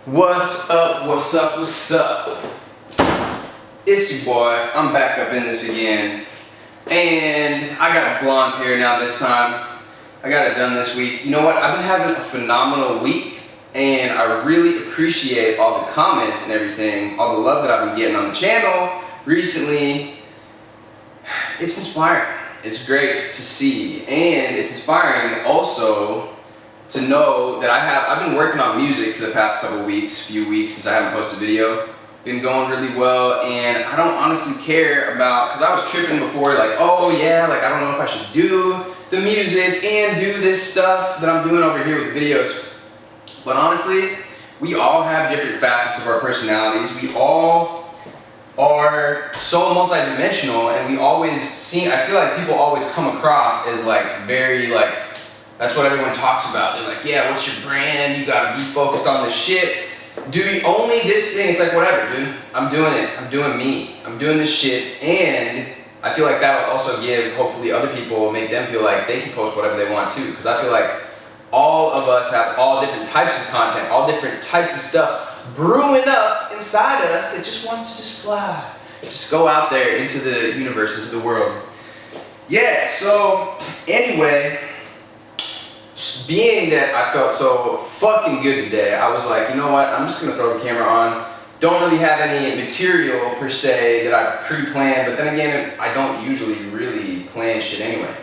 What's up, what's up, what's up? It's your boy, I'm back up in this again. And I got blonde hair now this time. I got it done this week. You know what, I've been having a phenomenal week. And I really appreciate all the comments and everything, all the love that I've been getting on the channel recently. It's inspiring. It's great to see. And it's inspiring also to know that I've been working on music for the past few weeks since I haven't posted a video. Been going really well, and I don't honestly care about, because I was tripping before, like, oh yeah, like I don't know if I should do the music and do this stuff that I'm doing over here with the videos. But honestly, we all have different facets of our personalities. We all are so multidimensional, and we always I feel like people always come across as like very like, that's what everyone talks about. They're like, yeah, what's your brand? You gotta be focused on this shit. Do only this thing. It's like, whatever, dude. I'm doing it. I'm doing me. I'm doing this shit. And I feel like that will also give, hopefully, other people, make them feel like they can post whatever they want too. Because I feel like all of us have all different types of content, all different types of stuff brewing up inside us that just wants to just fly. Just go out there into the universe, into the world. Yeah, so anyway, being that I felt so fucking good today, I was like, you know what, I'm just gonna throw the camera on. Don't really have any material per se that I pre-planned, but then again, I don't usually really plan shit anyway.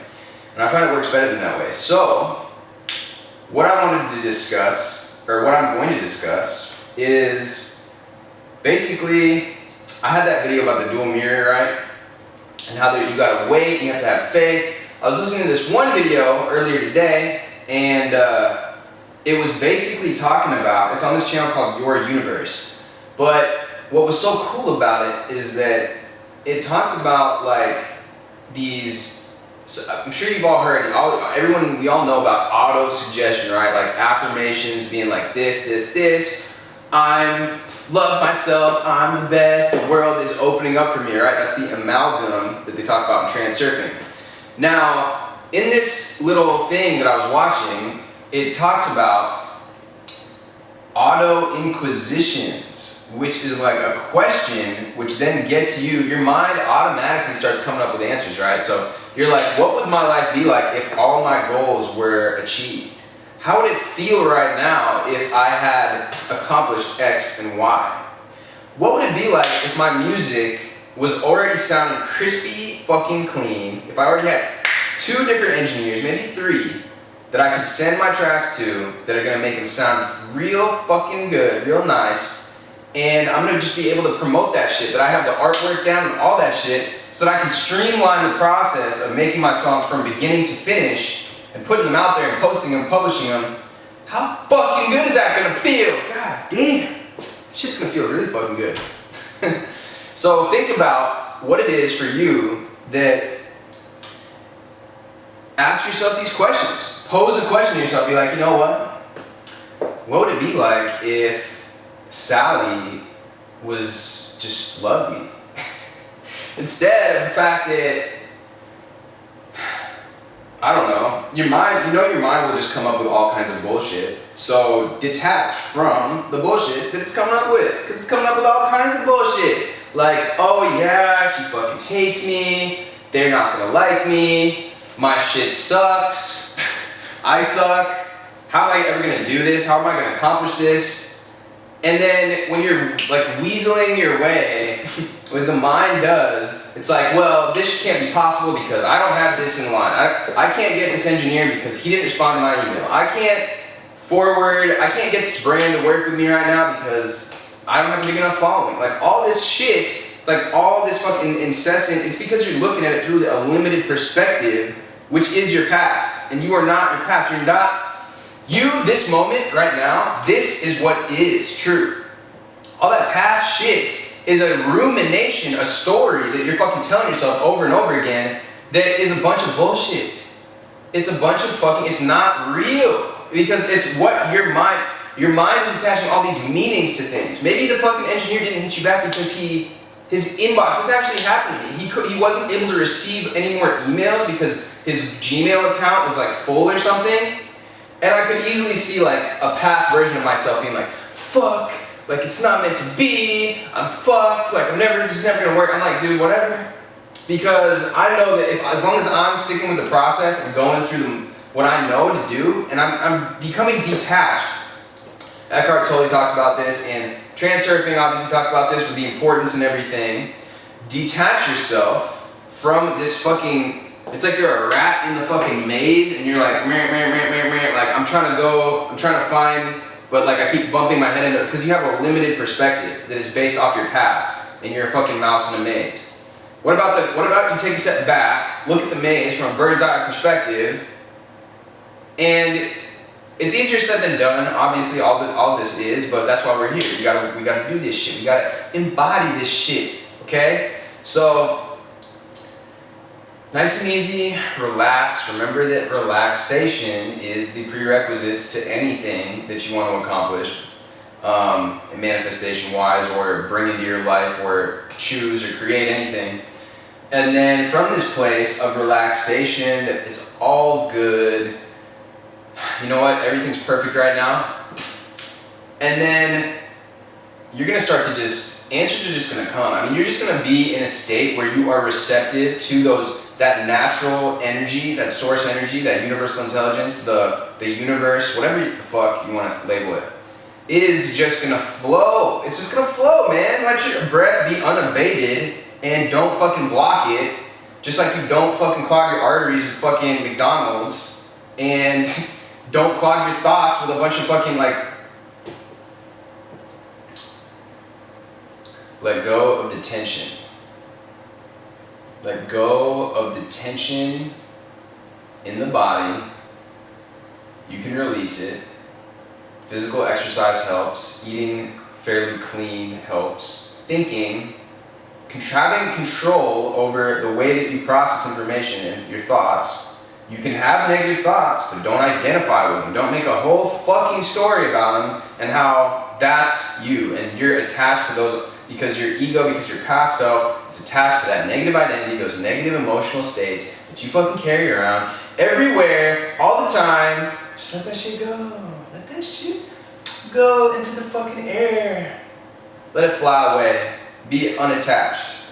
And I find it works better than that way. So, what I wanted to discuss, or what I'm going to discuss, is basically, I had that video about the dual mirror, right? And how you gotta wait, and you have to have faith. I was listening to this one video earlier today, and it was basically talking about, it's on this channel called Your Universe. But what was so cool about it is that it talks about like these, so I'm sure you've all heard, we all know about auto-suggestion, right? Like affirmations being like this. I love myself, I'm the best, the world is opening up for me, right? That's the amalgam that they talk about in trans surfing. Now, in this little thing that I was watching, it talks about auto-inquisitions, which is like a question which then gets your mind automatically starts coming up with answers, right? So you're like, what would my life be like if all my goals were achieved? How would it feel right now if I had accomplished X and Y? What would it be like if my music was already sounding crispy fucking clean, if I already had 2 different engineers, maybe 3, that I could send my tracks to that are gonna make them sound real fucking good, real nice, and I'm gonna just be able to promote that shit, that I have the artwork down and all that shit, so that I can streamline the process of making my songs from beginning to finish and putting them out there and posting them, publishing them. How fucking good is that gonna feel? God damn, shit's gonna feel really fucking good. So think about what it is for you that, ask yourself these questions. Pose a question to yourself. Be like, you know what would it be like if Sally just loved me? Instead of the fact that, I don't know, your mind will just come up with all kinds of bullshit. So detach from the bullshit that it's coming up with. Because it's coming up with all kinds of bullshit. Like, oh yeah, she fucking hates me. They're not gonna like me. My shit sucks. I suck. How am I ever gonna do this? How am I gonna accomplish this? And then when you're like weaseling your way, what the mind does, it's like, well, this can't be possible because I don't have this in line. I can't get this engineer because he didn't respond to my email. I can't get this brand to work with me right now because I don't have a big enough following. Like all this shit, like all this fucking incessant, it's because you're looking at it through a limited perspective, which is your past. And you are not your past. You're not, this moment right now, this is what is true. All that past shit is a rumination, a story that you're fucking telling yourself over and over again that is a bunch of bullshit. It's a bunch of fucking, it's not real. Because it's what your mind is attaching all these meanings to things. Maybe the fucking engineer didn't hit you back because his inbox, this actually happened to me. He wasn't able to receive any more emails because his Gmail account was like full or something. And I could easily see like a past version of myself being like, fuck, like it's not meant to be, I'm fucked, like this is never gonna work. I'm like, dude, whatever. Because I know that as long as I'm sticking with the process and going through what I know to do, and I'm becoming detached. Eckhart Tolle talks about this, and Transurfing obviously talks about this with the importance and everything. Detach yourself from this fucking, it's like you're a rat in the fucking maze, and you're like, meh, meh, meh, meh, meh. Like I'm trying to find, but like I keep bumping my head into it, because you have a limited perspective that is based off your past, and you're a fucking mouse in a maze. What about you take a step back, look at the maze from a bird's eye perspective, and it's easier said than done. Obviously, all of this is, but that's why we're here. We gotta do this shit. We gotta embody this shit. Okay? So, nice and easy, relax. Remember that relaxation is the prerequisites to anything that you want to accomplish, manifestation-wise, or bring into your life, or choose or create anything. And then from this place of relaxation, that it's all good. You know what? Everything's perfect right now. And then you're gonna start to answers are just gonna come. I mean, you're just gonna be in a state where you are receptive to that natural energy, that source energy, that universal intelligence, the universe, whatever the fuck you want to label it, is just gonna flow. It's just gonna flow, man. Let your breath be unabated and don't fucking block it. Just like you don't fucking clog your arteries with fucking McDonald's, and don't clog your thoughts with a bunch of fucking let go of the tension. Let go of the tension in the body. You can release it. Physical exercise helps. Eating fairly clean helps. Thinking, having control over the way that you process information and your thoughts. You can have negative thoughts, but don't identify with them. Don't make a whole fucking story about them and how that's you and you're attached to those, because your ego, because your past self is attached to that negative identity, those negative emotional states that you fucking carry around everywhere, all the time. Just let that shit go. Let that shit go into the fucking air. Let it fly away. Be unattached.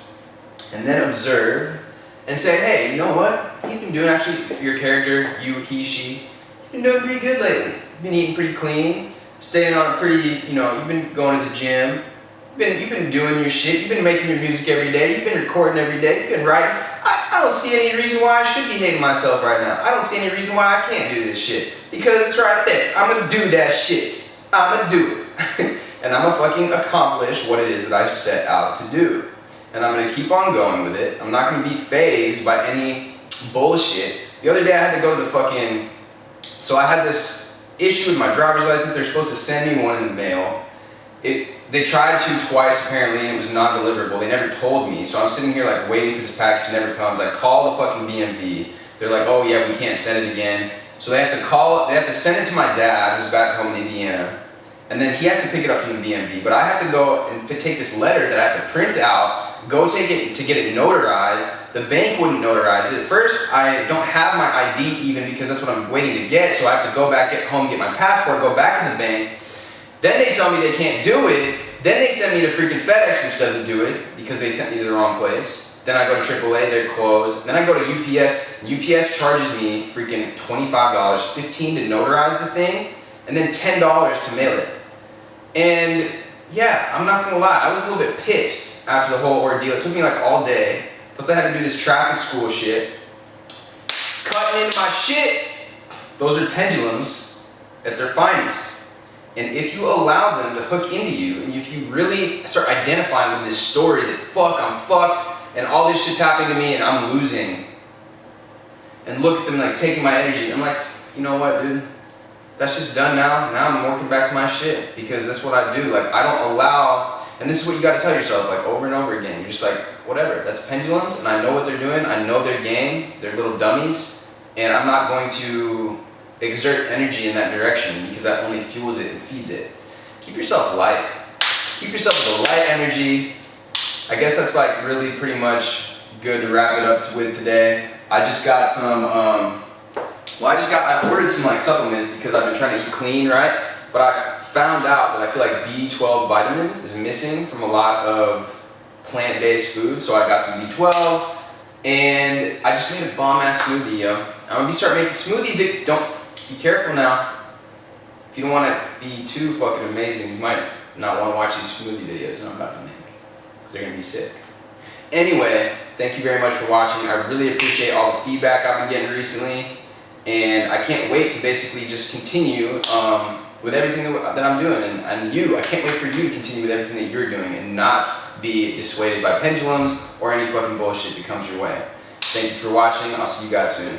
And then observe and say, hey, you know what? He's been doing, actually, your character, you, he, she, you've been doing pretty good lately. You've been eating pretty clean, staying on a pretty, you've been going to the gym. You've been doing your shit. You've been making your music every day. You've been recording every day. You've been writing. I don't see any reason why I should be hating myself right now. I don't see any reason why I can't do this shit. Because it's right there. I'm going to do that shit. I'm going to do it. And I'm going to fucking accomplish what it is that I've set out to do. And I'm going to keep on going with it. I'm not going to be fazed by any bullshit. The other day I had to go to the fucking... So I had this issue with my driver's license. They're supposed to send me one in the mail. They tried to twice apparently, and it was non-deliverable. They never told me. So I'm sitting here like waiting for this package, it never comes. I call the fucking BMV. They're like, oh yeah, we can't send it again. So they have to send it to my dad, who's back home in Indiana. And then he has to pick it up from the BMV. But I have to go and take this letter that I have to print out, go take it to get it notarized. The bank wouldn't notarize it. First, I don't have my ID even, because that's what I'm waiting to get. So I have to go back, get home, get my passport, go back to the bank. Then they tell me they can't do it. Then they send me to freaking FedEx, which doesn't do it because they sent me to the wrong place. Then I go to AAA, they're closed. Then I go to UPS, and UPS charges me freaking $25, $15 to notarize the thing, and then $10 to mail it. And yeah, I'm not gonna lie, I was a little bit pissed after the whole ordeal. It took me like all day. Plus I had to do this traffic school shit. Cutting into my shit. Those are pendulums at their finest. And if you allow them to hook into you, and if you really start identifying with this story that fuck, I'm fucked, and all this shit's happening to me and I'm losing, and look at them like taking my energy, I'm like, you know what, dude? That's just done now. Now I'm working back to my shit, because that's what I do. Like, I don't allow, and this is what you gotta tell yourself, like over and over again. You're just like, whatever, that's pendulums, and I know what they're doing. I know their game. They're little dummies, and I'm not going to exert energy in that direction, because that only fuels it and feeds it. Keep yourself light. Keep yourself with a light energy. I guess that's like really pretty much good to wrap it up with today. I just got some, I ordered some like supplements because I've been trying to eat clean, right? but I found out that I feel like B12 vitamins is missing from a lot of plant-based foods, so I got some B12, and I just made a bomb-ass smoothie, yo. I'm gonna start making smoothies, don't, be careful now. If you don't want to be too fucking amazing, you might not want to watch these smoothie videos that I'm about to make, because they're gonna be sick. Anyway, thank you very much for watching. I really appreciate all the feedback I've been getting recently, and I can't wait to basically just continue with everything that I'm doing, and I can't wait for you to continue with everything that you're doing and not be dissuaded by pendulums or any fucking bullshit that comes your way. Thank you for watching. I'll see you guys soon.